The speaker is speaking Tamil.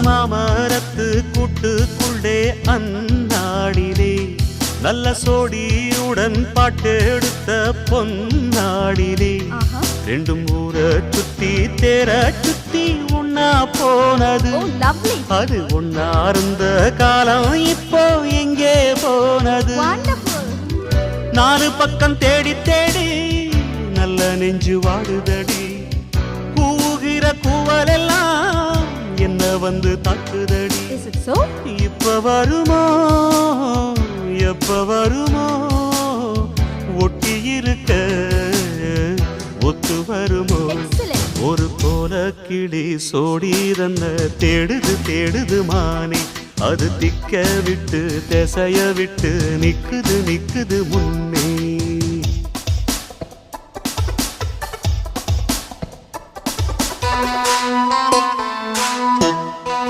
மாமரத்து கூட்டுக்குள்ளே அந்நாடிலே நல்ல சோடியுடன் பாட்டெடுத்த பொன்னாடிலே ரெண்டும் ஊர சுத்தி தேர சுத்தி ஒன்னா போனது. அது ஒன்னா இருந்த காலம் இப்போ எங்கே போனது? நாலு பக்கம் தேடி தேடி நல்ல நெஞ்சு வாடுதடி. கூவுகிற கூவலெல்லாம் என்ன வந்து தாக்குதடி. இப்ப வருமோ எப்ப வருமோ ஒட்டி இருக்க ஒத்து வருமோ? ஒரு போல கிளி சோடிரன்ன தேடுது தேடுது மானே. அது திக்க விட்டு திசைய விட்டு நிக்குது நிக்குது முன்னே.